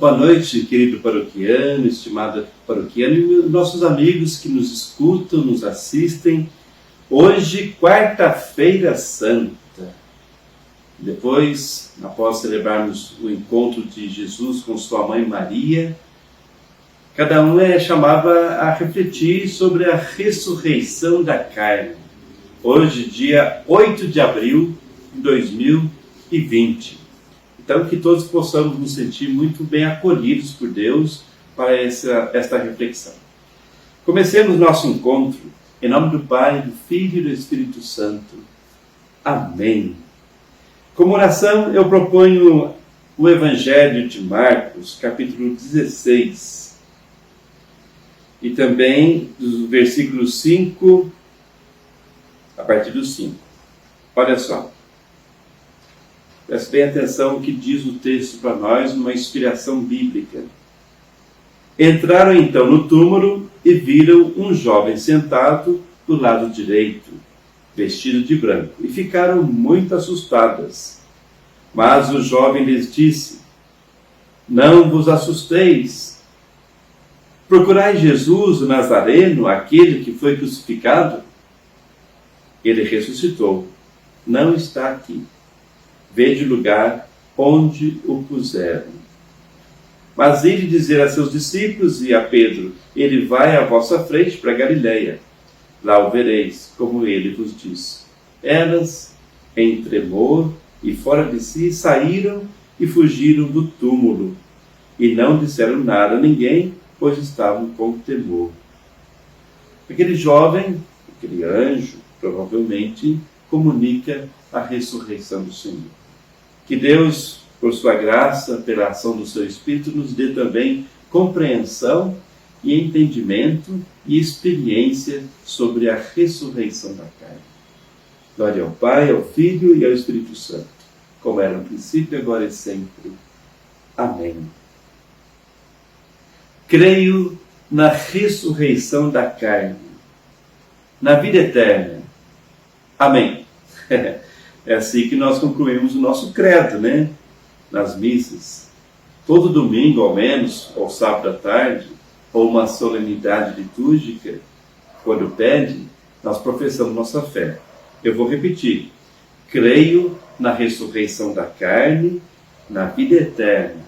Boa noite, querido paroquiano, estimada paroquiana e nossos amigos que nos escutam, nos assistem. Hoje, quarta-feira santa. Depois, após celebrarmos o encontro de Jesus com sua mãe Maria, cada um é chamado a refletir sobre a ressurreição da carne. Hoje, dia 8 de abril de 2020. Então, que todos possamos nos sentir muito bem acolhidos por Deus para esta reflexão. Comecemos nosso encontro em nome do Pai, do Filho e do Espírito Santo. Amém. Como oração, eu proponho o Evangelho de Marcos, capítulo 16, e também dos versículos 5, a partir do 5. Olha só. Preste bem atenção no que diz o texto para nós, uma inspiração bíblica. Entraram então no túmulo e viram um jovem sentado do lado direito, vestido de branco, e ficaram muito assustadas. Mas o jovem lhes disse: Não vos assusteis. Procurai Jesus, o Nazareno, aquele que foi crucificado? Ele ressuscitou. Não está aqui. Vede o lugar onde o puseram. Mas ide dizer a seus discípulos e a Pedro: Ele vai à vossa frente para Galileia. Lá o vereis, como ele vos disse. Elas, em tremor e fora de si, saíram e fugiram do túmulo. E não disseram nada a ninguém, pois estavam com temor. Aquele jovem, aquele anjo, provavelmente comunica a ressurreição do Senhor. Que Deus, por sua graça, pela ação do seu Espírito, nos dê também compreensão e entendimento e experiência sobre a ressurreição da carne. Glória ao Pai, ao Filho e ao Espírito Santo, como era no princípio, agora e sempre. Amém. Creio na ressurreição da carne, na vida eterna. Amém. É assim que nós concluímos o nosso credo, né? Nas missas. Todo domingo, ao menos, ou sábado à tarde, ou uma solenidade litúrgica, quando pede, nós professamos nossa fé. Eu vou repetir. Creio na ressurreição da carne, na vida eterna.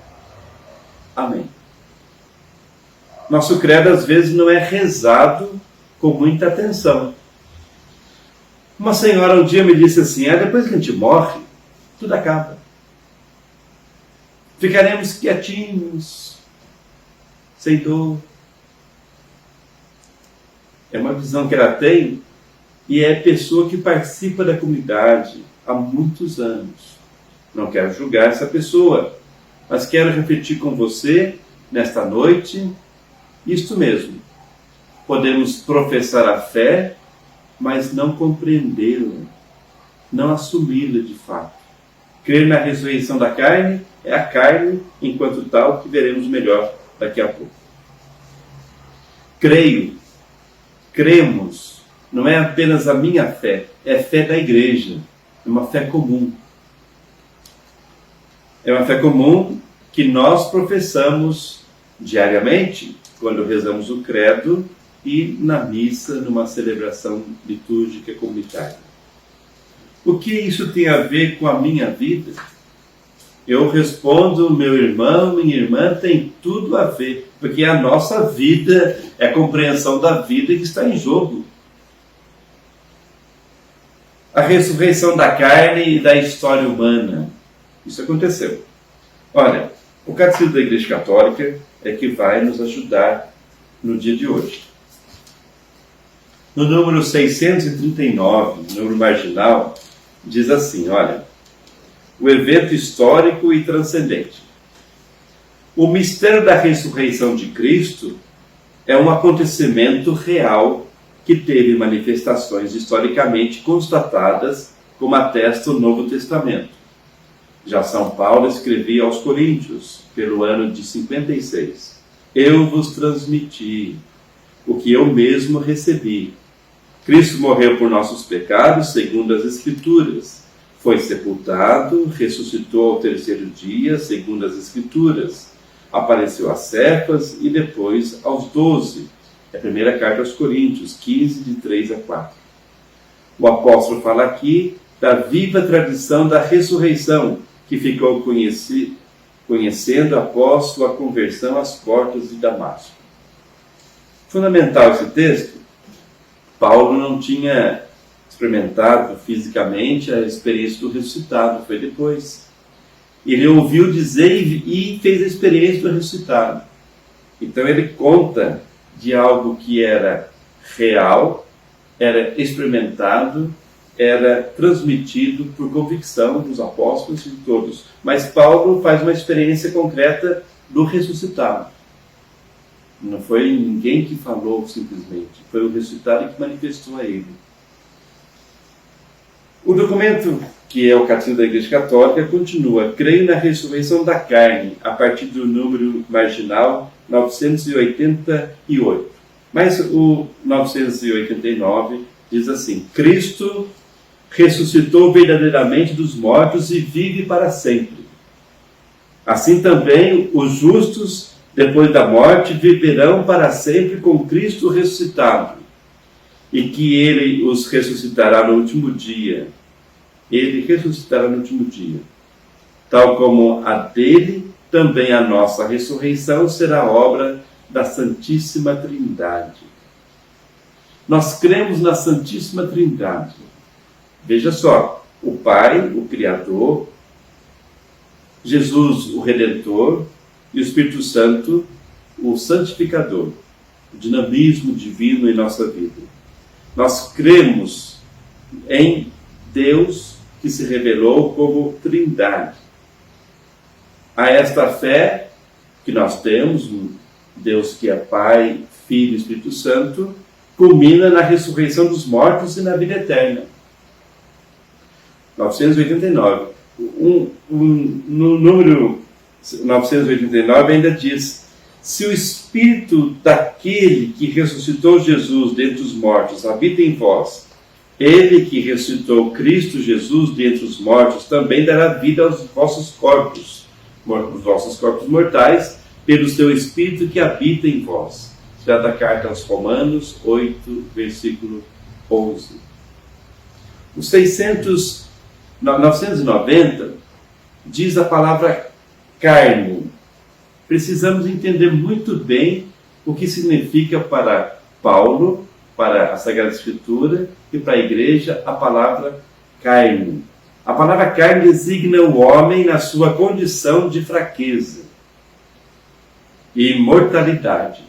Amém. Nosso credo, às vezes, não é rezado com muita atenção. Uma senhora um dia me disse assim: depois que a gente morre, tudo acaba. Ficaremos quietinhos, sem dor. É uma visão que ela tem e é pessoa que participa da comunidade há muitos anos. Não quero julgar essa pessoa, mas quero refletir com você nesta noite isto mesmo. Podemos professar a fé, mas não compreendê-la, não assumi-la de fato. Crer na ressurreição da carne é a carne, enquanto tal, que veremos melhor daqui a pouco. Cremos, não é apenas a minha fé, é a fé da igreja, é uma fé comum. É uma fé comum que nós professamos diariamente, quando rezamos o credo, e na missa, numa celebração litúrgica comunitária. O que isso tem a ver com a minha vida? Eu respondo, meu irmão, minha irmã, tem tudo a ver, porque a nossa vida é a compreensão da vida que está em jogo. A ressurreição da carne e da história humana. Isso aconteceu. Olha, o Catecismo da Igreja Católica é que vai nos ajudar no dia de hoje. No número 639, número marginal, diz assim, olha: o evento histórico e transcendente. O mistério da ressurreição de Cristo é um acontecimento real que teve manifestações historicamente constatadas, como atesta o Novo Testamento. Já São Paulo escrevia aos Coríntios, pelo ano de 56, Eu vos transmiti o que eu mesmo recebi. Cristo morreu por nossos pecados, segundo as Escrituras. Foi sepultado, ressuscitou ao terceiro dia, segundo as Escrituras. apareceu a Cefas e depois aos 12. É a primeira carta aos Coríntios, 15, de 3 a 4. O apóstolo fala aqui da viva tradição da ressurreição, que ficou conhecendo após sua conversão às portas de Damasco. Fundamental esse texto, Paulo não tinha experimentado fisicamente a experiência do ressuscitado, foi depois. Ele ouviu dizer e fez a experiência do ressuscitado. Então ele conta de algo que era real, era experimentado, era transmitido por convicção dos apóstolos e de todos. Mas Paulo faz uma experiência concreta do ressuscitado. Não foi ninguém que falou simplesmente, foi o ressuscitado que manifestou a ele. O documento, que é o Catecismo da Igreja Católica, continua: creio na ressurreição da carne, a partir do número marginal 988. Mas o 989 diz assim: Cristo ressuscitou verdadeiramente dos mortos e vive para sempre. Assim também os justos, depois da morte, viverão para sempre com Cristo ressuscitado, e que Ele os ressuscitará no último dia. Ele ressuscitará no último dia. Tal como a dele, também a nossa ressurreição será obra da Santíssima Trindade. Nós cremos na Santíssima Trindade. Veja só, o Pai, o Criador, Jesus, o Redentor, e o Espírito Santo, o Santificador, o dinamismo divino em nossa vida. Nós cremos em Deus que se revelou como Trindade. A esta fé que nós temos, um Deus que é Pai, Filho e Espírito Santo, culmina na ressurreição dos mortos e na vida eterna. 989. No número 989 ainda diz: se o Espírito daquele que ressuscitou Jesus dentre os mortos habita em vós, ele que ressuscitou Cristo Jesus dentre os mortos também dará vida aos vossos corpos mortais, pelo seu Espírito que habita em vós. Já da carta aos Romanos 8, versículo 11. Os 990 diz a palavra carne. Precisamos entender muito bem o que significa para Paulo, para a Sagrada Escritura e para a Igreja a palavra carne. A palavra carne designa o homem na sua condição de fraqueza e mortalidade.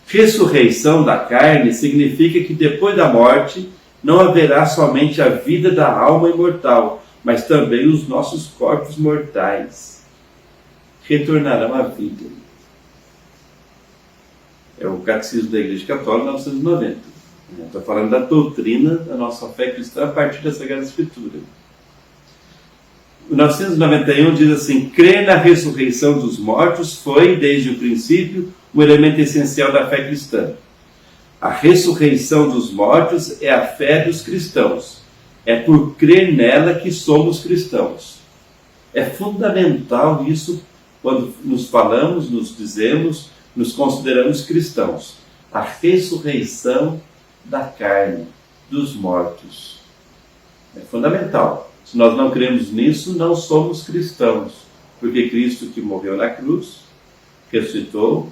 Ressurreição da carne significa que depois da morte não haverá somente a vida da alma imortal, mas também os nossos corpos mortais retornarão à vida. É o Catecismo da Igreja Católica, 990. Estou falando da doutrina da nossa fé cristã a partir da Sagrada Escritura. O 991 diz assim: crer na ressurreição dos mortos foi, desde o princípio, um elemento essencial da fé cristã. A ressurreição dos mortos é a fé dos cristãos. É por crer nela que somos cristãos. É fundamental isso quando nos falamos, nos dizemos, nos consideramos cristãos. A ressurreição da carne, dos mortos. É fundamental. Se nós não cremos nisso, não somos cristãos. Porque Cristo que morreu na cruz, ressuscitou,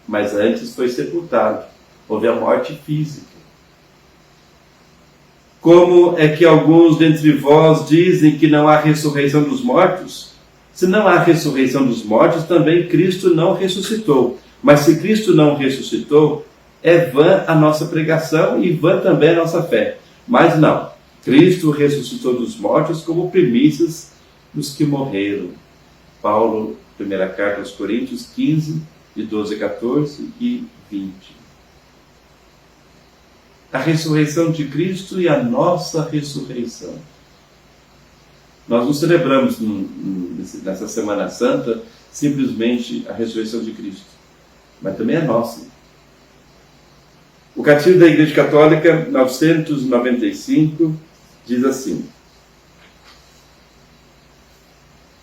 mas antes foi sepultado. Houve a morte física. Como é que alguns dentre vós dizem que não há ressurreição dos mortos? Se não há ressurreição dos mortos, também Cristo não ressuscitou. Mas se Cristo não ressuscitou, é vã a nossa pregação e vã também a nossa fé. Mas não, Cristo ressuscitou dos mortos como primícias dos que morreram. Paulo, primeira carta aos Coríntios 15, de 12 a 14 e 20. A ressurreição de Cristo e a nossa ressurreição. Nós não celebramos nessa Semana Santa simplesmente a ressurreição de Cristo, mas também a nossa. O Catecismo da Igreja Católica, 995, diz assim: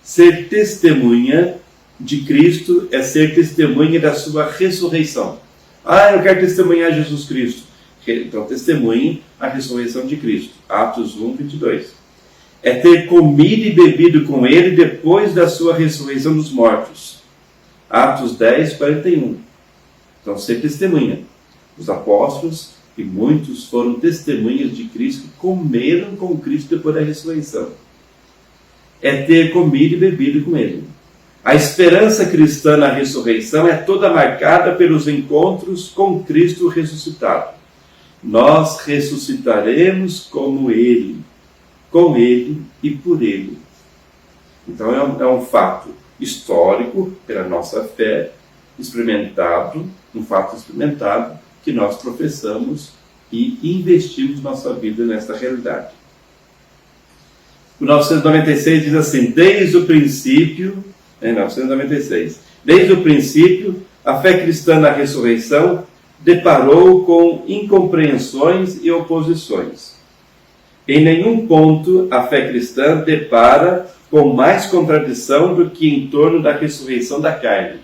ser testemunha de Cristo é ser testemunha da sua ressurreição. Ah, eu quero testemunhar Jesus Cristo. Então, testemunhe a ressurreição de Cristo. Atos 1, 22. É ter comido e bebido com Ele depois da sua ressurreição dos mortos. Atos 10, 41. Então, ser testemunha. Os apóstolos e muitos foram testemunhas de Cristo, que comeram com Cristo depois da ressurreição. É ter comido e bebido com Ele. A esperança cristã na ressurreição é toda marcada pelos encontros com Cristo ressuscitado. Nós ressuscitaremos como Ele, com Ele e por Ele. Então é um fato histórico, pela nossa fé, experimentado, um fato experimentado, que nós professamos e investimos nossa vida nessa realidade. O 996 diz assim: desde o princípio, 996, desde o princípio, a fé cristã na ressurreição deparou com incompreensões e oposições. Em nenhum ponto a fé cristã depara com mais contradição do que em torno da ressurreição da carne.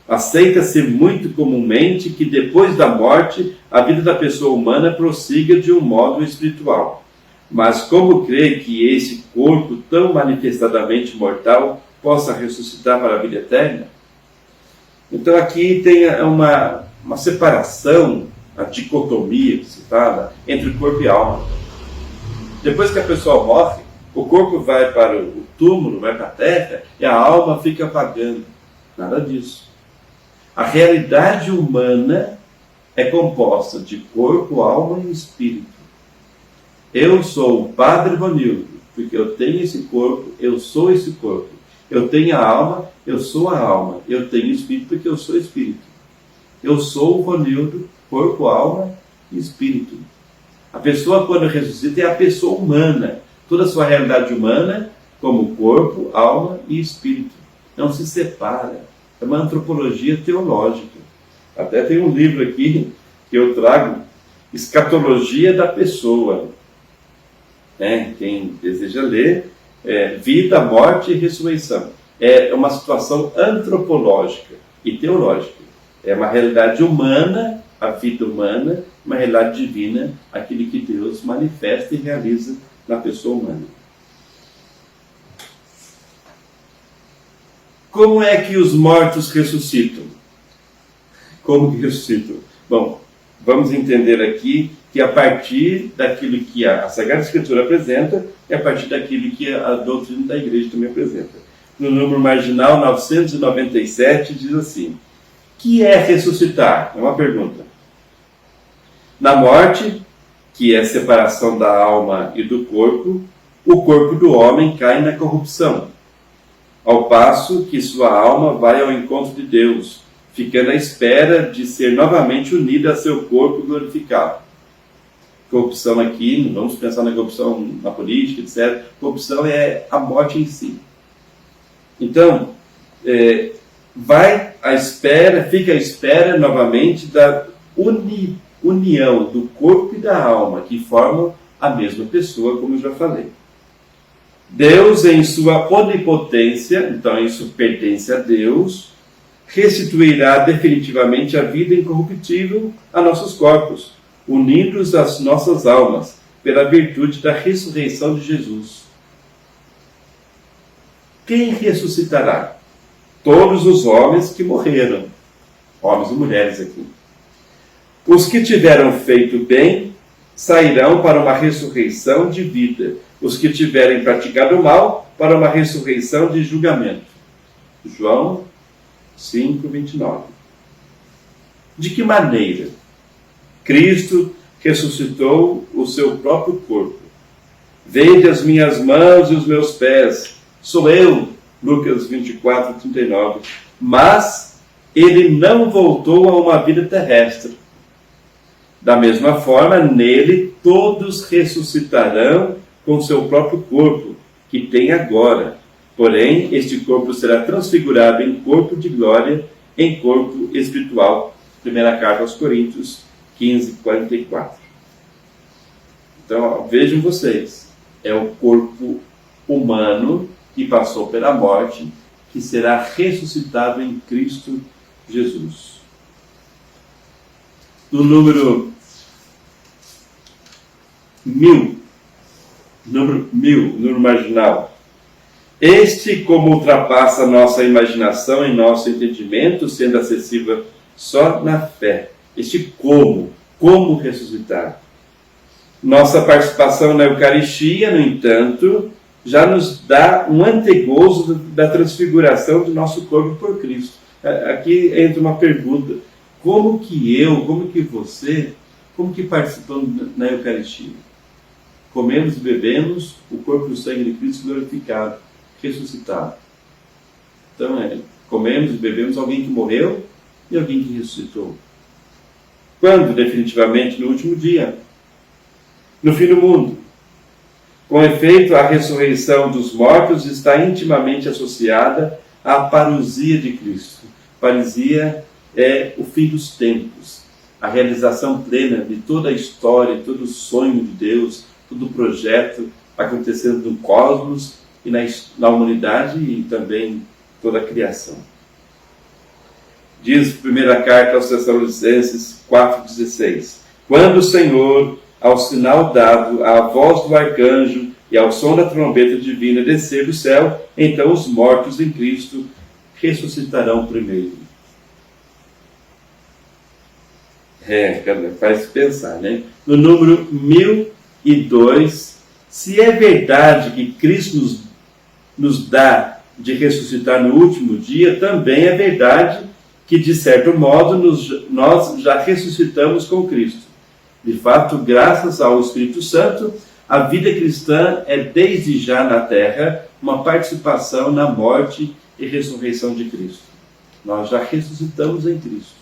Aceita-se muito comumente que depois da morte a vida da pessoa humana prossiga de um modo espiritual. Mas como crê que esse corpo tão manifestadamente mortal possa ressuscitar para a vida eterna? Então aqui tem uma separação, a dicotomia que se fala, entre corpo e alma. Depois que a pessoa morre, o corpo vai para o túmulo, vai para a terra, e a alma fica vagando. Nada disso. A realidade humana é composta de corpo, alma e espírito. Eu sou o Padre Ronildo, porque eu tenho esse corpo, eu sou esse corpo. Eu tenho a alma, eu sou a alma. Eu tenho espírito, porque eu sou espírito. Eu sou o Ronildo, corpo, alma e espírito. A pessoa, quando ressuscita, é a pessoa humana. Toda a sua realidade humana, como corpo, alma e espírito. Não se separa. É uma antropologia teológica. Até tem um livro aqui que eu trago, Escatologia da Pessoa. Quem deseja ler, Vida, Morte e Ressurreição. É uma situação antropológica e teológica. É uma realidade humana, a vida humana, uma realidade divina, aquilo que Deus manifesta e realiza na pessoa humana. Como é que os mortos ressuscitam? Como que ressuscitam? Bom, vamos entender aqui que a partir daquilo que a Sagrada Escritura apresenta, é a partir daquilo que a doutrina da Igreja também apresenta. No número marginal 997 diz assim: que é ressuscitar? É uma pergunta. Na morte, que é a separação da alma e do corpo, o corpo do homem cai na corrupção, ao passo que sua alma vai ao encontro de Deus, ficando à espera de ser novamente unida a seu corpo glorificado. Corrupção aqui, não vamos pensar na corrupção na política, etc. Corrupção é a morte em si. Então, fica à espera novamente da união do corpo e da alma, que formam a mesma pessoa, como eu já falei. Deus, em sua onipotência, então isso pertence a Deus, restituirá definitivamente a vida incorruptível a nossos corpos, unindo-os às nossas almas, pela virtude da ressurreição de Jesus. Quem ressuscitará? Todos os homens que morreram, homens e mulheres aqui. Os que tiveram feito bem sairão para uma ressurreição de vida. Os que tiverem praticado mal, para uma ressurreição de julgamento. João 5, 29. De que maneira? Cristo ressuscitou o seu próprio corpo. Vede as minhas mãos e os meus pés. Sou eu. Lucas 24, 39. Mas ele não voltou a uma vida terrestre. Da mesma forma, nele todos ressuscitarão com seu próprio corpo, que tem agora. Porém, este corpo será transfigurado em corpo de glória, em corpo espiritual. Primeira carta aos Coríntios 15, 44. Então, vejam vocês, é o corpo humano que passou pela morte, que será ressuscitado em Cristo Jesus. No número 1000, número marginal. Este, como ultrapassa nossa imaginação e nosso entendimento, sendo acessível só na fé. Este como ressuscitar. Nossa participação na Eucaristia, no entanto, já nos dá um antegozo da transfiguração do nosso corpo por Cristo. Aqui entra uma pergunta: como que você participamos na Eucaristia? Comemos e bebemos o corpo e o sangue de Cristo glorificado, ressuscitado. Então, comemos e bebemos alguém que morreu e alguém que ressuscitou. Quando? Definitivamente no último dia, no fim do mundo. Com efeito, a ressurreição dos mortos está intimamente associada à parousia de Cristo. Parousia é o fim dos tempos, a realização plena de toda a história, todo o sonho de Deus, todo o projeto acontecendo no cosmos e na humanidade e também toda a criação. Diz a primeira carta aos Tessalonicenses 4,16: quando o Senhor, ao sinal dado, à voz do arcanjo e ao som da trombeta divina descer do céu, então os mortos em Cristo ressuscitarão primeiro. Faz pensar, né? No número 1002, se é verdade que Cristo nos dá de ressuscitar no último dia, também é verdade que, de certo modo, nós já ressuscitamos com Cristo. De fato, graças ao Espírito Santo, a vida cristã é desde já na terra uma participação na morte e ressurreição de Cristo. Nós já ressuscitamos em Cristo.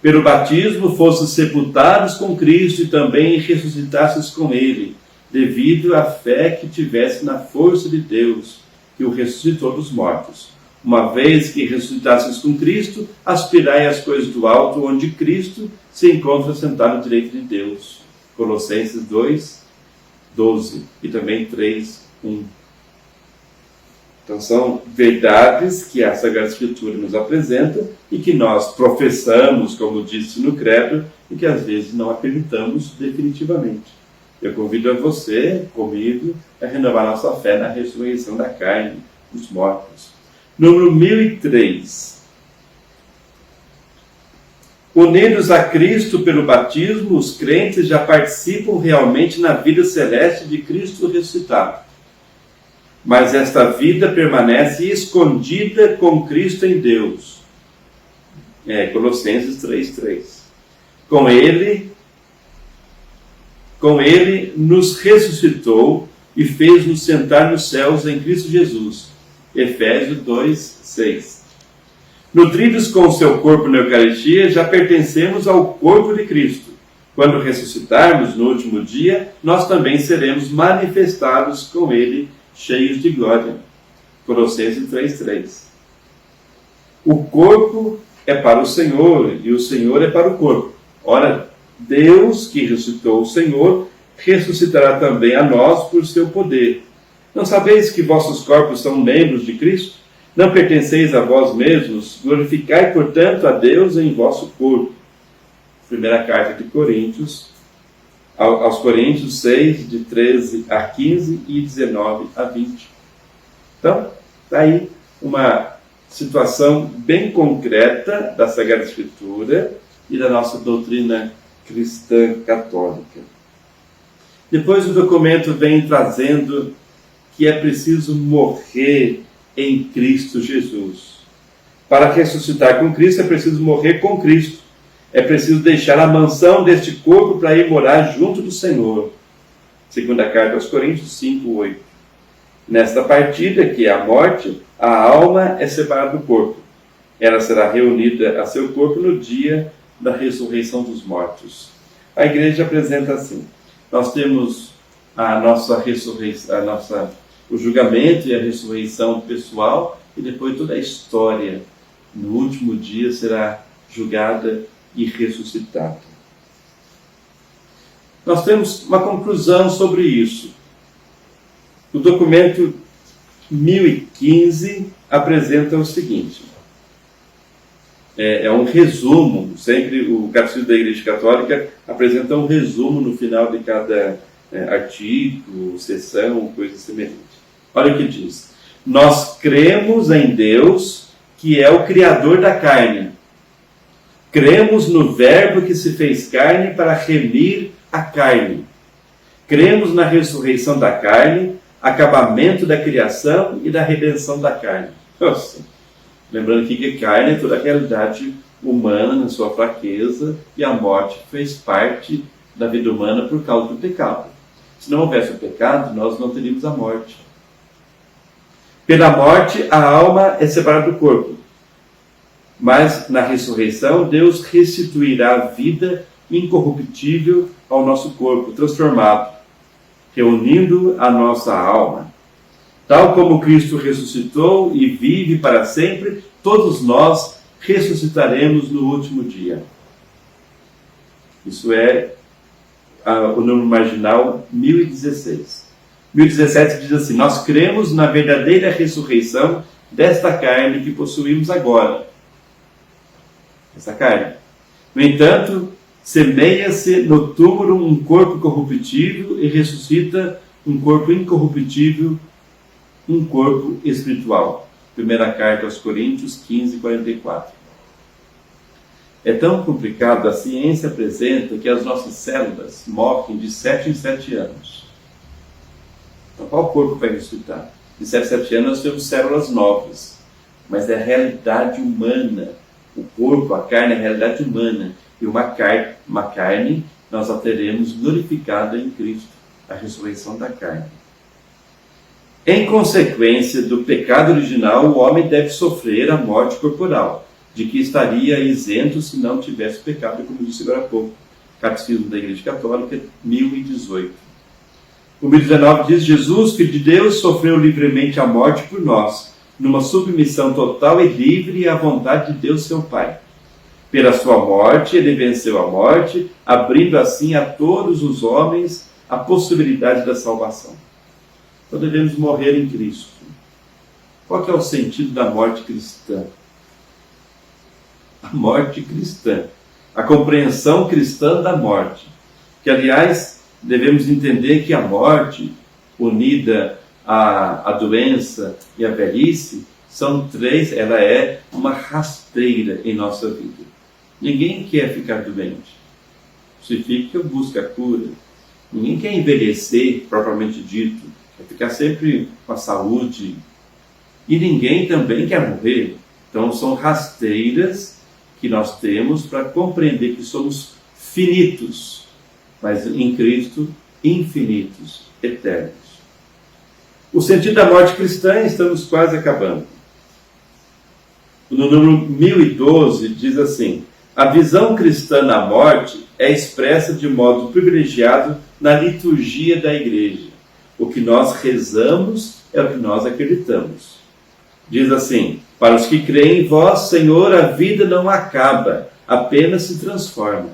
Pelo batismo, fostes sepultados com Cristo e também ressuscitastes com Ele, devido à fé que tivesse na força de Deus, que o ressuscitou dos mortos. Uma vez que ressuscitastes com Cristo, aspirai às coisas do alto, onde Cristo se encontra sentado à direita de Deus. Colossenses 2:12 e também 3:1. Então são verdades que a Sagrada Escritura nos apresenta e que nós professamos, como disse no credo, e que às vezes não acreditamos definitivamente. Eu convido a você, comigo, a renovar nossa fé na ressurreição da carne dos mortos. Número 1003. Unidos a Cristo pelo batismo, os crentes já participam realmente na vida celeste de Cristo ressuscitado. Mas esta vida permanece escondida com Cristo em Deus. Colossenses 3:3. Com Ele nos ressuscitou e fez-nos sentar nos céus em Cristo Jesus. Efésios 2:6. Nutridos com o seu corpo na Eucaristia, já pertencemos ao corpo de Cristo. Quando ressuscitarmos no último dia, nós também seremos manifestados com Ele, cheios de glória. Colossenses 3:3. O corpo é para o Senhor e o Senhor é para o corpo. Ora, Deus, que ressuscitou o Senhor, ressuscitará também a nós por seu poder. Não sabeis que vossos corpos são membros de Cristo? Não pertenceis a vós mesmos? Glorificai, portanto, a Deus em vosso corpo. Primeira carta de Coríntios, aos Coríntios 6, de 13 a 15 e 19 a 20. Então, está aí uma situação bem concreta da Sagrada Escritura e da nossa doutrina cristã católica. Depois o documento vem trazendo que é preciso morrer em Cristo Jesus. Para ressuscitar com Cristo é preciso morrer com Cristo. É preciso deixar a mansão deste corpo para ir morar junto do Senhor. Segunda carta aos Coríntios 5:8. Nesta partida, que é a morte, a alma é separada do corpo. Ela será reunida a seu corpo no dia da ressurreição dos mortos. A igreja apresenta assim: nós temos a nossa ressurreição, o julgamento e a ressurreição pessoal, e depois toda a história no último dia será julgada e ressuscitada. Nós temos uma conclusão sobre isso. O documento 1015 apresenta o seguinte. É um resumo, sempre o Catecismo da Igreja Católica apresenta um resumo no final de cada artigo, sessão, coisa semelhante. Olha o que diz. Nós cremos em Deus, que é o Criador da carne. Cremos no Verbo que se fez carne para remir a carne. Cremos na ressurreição da carne, acabamento da criação e da redenção da carne. Nossa. Lembrando aqui que carne é toda a realidade humana na sua fraqueza e a morte fez parte da vida humana por causa do pecado. Se não houvesse o pecado, nós não teríamos a morte. Pela morte, a alma é separada do corpo. Mas na ressurreição, Deus restituirá a vida incorruptível ao nosso corpo, transformado, reunindo a nossa alma. Tal como Cristo ressuscitou e vive para sempre, todos nós ressuscitaremos no último dia. Isso é o número marginal 1016. 1017 diz assim: nós cremos na verdadeira ressurreição desta carne que possuímos agora. Essa carne. No entanto, semeia-se no túmulo um corpo corruptível e ressuscita um corpo incorruptível, um corpo espiritual. Primeira carta aos Coríntios 15, 44. É tão complicado, a ciência apresenta que as nossas células morrem de 7 em 7 anos. Então, qual corpo vai ressuscitar? De 7 em 7 anos nós temos células novas, mas é a realidade humana. O corpo, a carne é a realidade humana. E uma carne nós a teremos glorificada em Cristo, a ressurreição da carne. Em consequência do pecado original, o homem deve sofrer a morte corporal, de que estaria isento se não tivesse pecado, como disse agora há pouco. Catecismo da Igreja Católica, 1018. O 1019 diz: Jesus, Filho de Deus, sofreu livremente a morte por nós, numa submissão total e livre à vontade de Deus, seu Pai. Pela sua morte, ele venceu a morte, abrindo assim a todos os homens a possibilidade da salvação. Então devemos morrer em Cristo. Qual que é o sentido da morte cristã? A morte cristã. A compreensão cristã da morte. Que, aliás, devemos entender que a morte, unida à doença e à velhice, são três, ela é uma rasteira em nossa vida. Ninguém quer ficar doente. Se fica, busca a cura. Ninguém quer envelhecer, propriamente dito. Quer ficar sempre com a saúde. E ninguém também quer morrer. Então são rasteiras que nós temos para compreender que somos finitos, mas em Cristo infinitos, eternos. O sentido da morte cristã, estamos quase acabando. No número 1012 diz assim: a visão cristã da morte é expressa de modo privilegiado na liturgia da Igreja. O que nós rezamos é o que nós acreditamos. Diz assim: para os que creem em vós, Senhor, a vida não acaba, apenas se transforma.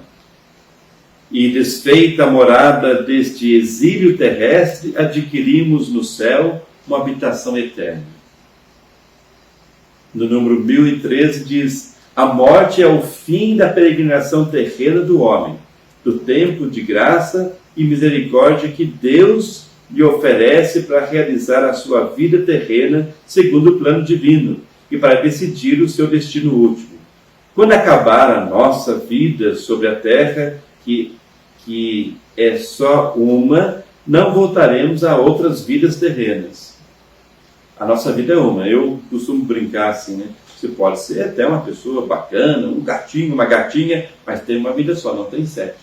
E desfeita a morada deste exílio terrestre, adquirimos no céu uma habitação eterna. No número 1013 diz: a morte é o fim da peregrinação terrena do homem, do tempo de graça e misericórdia que Deus lhe oferece para realizar a sua vida terrena segundo o plano divino e para decidir o seu destino último. Quando acabar a nossa vida sobre a terra, que é só uma, não voltaremos a outras vidas terrenas. A nossa vida é uma. Eu costumo brincar assim, né? Você pode ser até uma pessoa bacana, um gatinho, uma gatinha, mas tem uma vida só, não tem 7.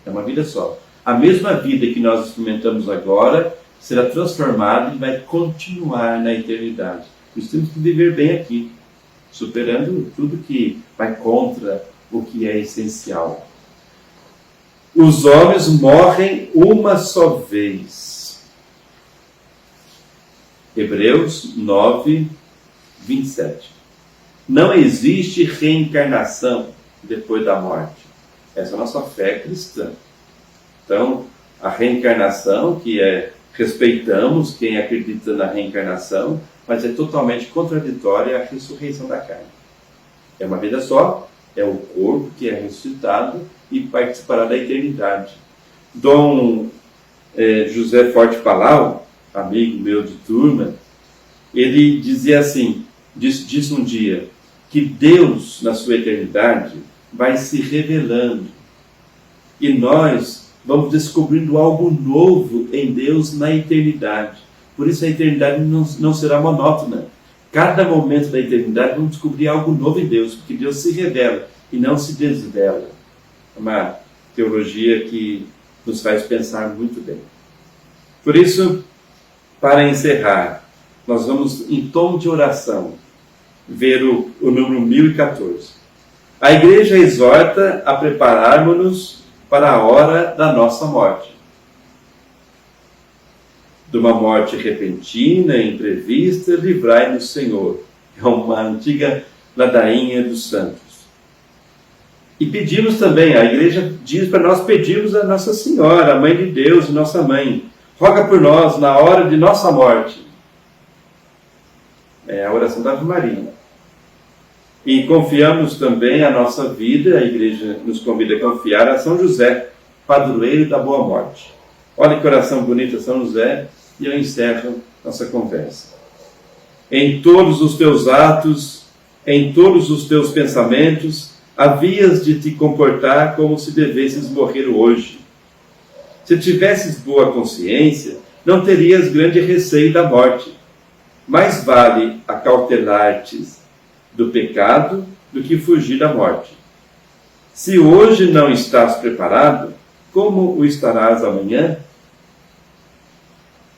É uma vida só. A mesma vida que nós experimentamos agora será transformada e vai continuar na eternidade. Por isso temos que viver bem aqui, superando tudo que vai contra o que é essencial. Os homens morrem uma só vez. Hebreus 9, 27. Não existe reencarnação depois da morte. Essa é a nossa fé cristã. Então, a reencarnação, que é respeitamos quem acredita na reencarnação, mas é totalmente contraditória a ressurreição da carne. É uma vida só, é o corpo que é ressuscitado e participará da eternidade. Dom José Forte Palau, amigo meu de turma, ele dizia assim, disse um dia, que Deus, na sua eternidade, vai se revelando. E nós vamos descobrindo algo novo em Deus na eternidade. Por isso a eternidade não será monótona. Cada momento da eternidade vamos descobrir algo novo em Deus, porque Deus se revela e não se desvela. É uma teologia que nos faz pensar muito bem. Por isso, para encerrar, nós vamos, em tom de oração, ver o número 1014. A Igreja exorta a prepararmos-nos para a hora da nossa morte. De uma morte repentina e imprevista, livrai-nos, Senhor. É uma antiga ladainha dos santos. E pedimos também, a Igreja diz para nós pedirmos a Nossa Senhora, a Mãe de Deus e nossa Mãe, roga por nós na hora de nossa morte. É a oração da Ave Maria. E confiamos também a nossa vida, a Igreja nos convida a confiar a São José, padroeiro da boa morte. Olha que oração bonita, São José, e eu encerro nossa conversa. Em todos os teus atos, em todos os teus pensamentos, havias de te comportar como se devesses morrer hoje. Se tivesses boa consciência, não terias grande receio da morte. Mais vale acautelar-te do pecado do que fugir da morte. Se hoje não estás preparado, como o estarás amanhã?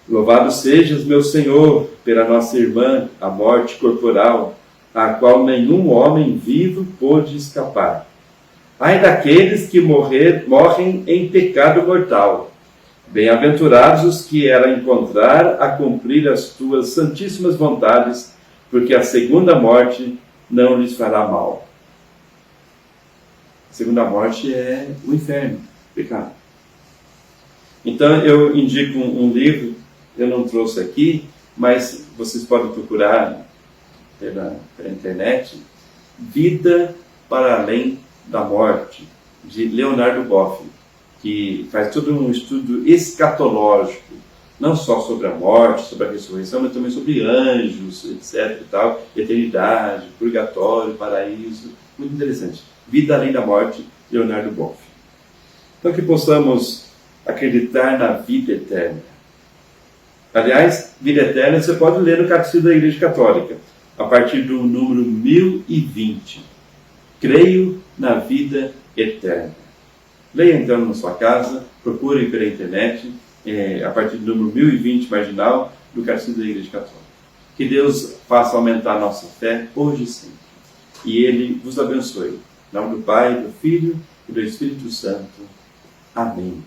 Louvado sejas, meu Senhor, pela nossa irmã, a morte corporal, a qual nenhum homem vivo pôde escapar. Ai daqueles que morrem em pecado mortal. Bem-aventurados os que ela encontrar a cumprir as tuas santíssimas vontades, porque a segunda morte não lhes fará mal. A segunda morte é o inferno, o pecado. Então eu indico um livro, eu não trouxe aqui, mas vocês podem procurar pela internet, Vida para Além da Morte, de Leonardo Boff, que faz todo um estudo escatológico, não só sobre a morte, sobre a ressurreição, mas também sobre anjos, etc. e tal, eternidade, purgatório, paraíso, muito interessante. Vida Além da Morte, Leonardo Boff. Então que possamos acreditar na vida eterna. Aliás, vida eterna você pode ler no Catecismo da Igreja Católica, a partir do número 1020. Creio na vida eterna. Leia então na sua casa, procure pela internet, a partir do número 1020 marginal do Catecismo da Igreja Católica. Que Deus faça aumentar a nossa fé hoje e sempre. E Ele vos abençoe. Em nome do Pai, do Filho e do Espírito Santo. Amém.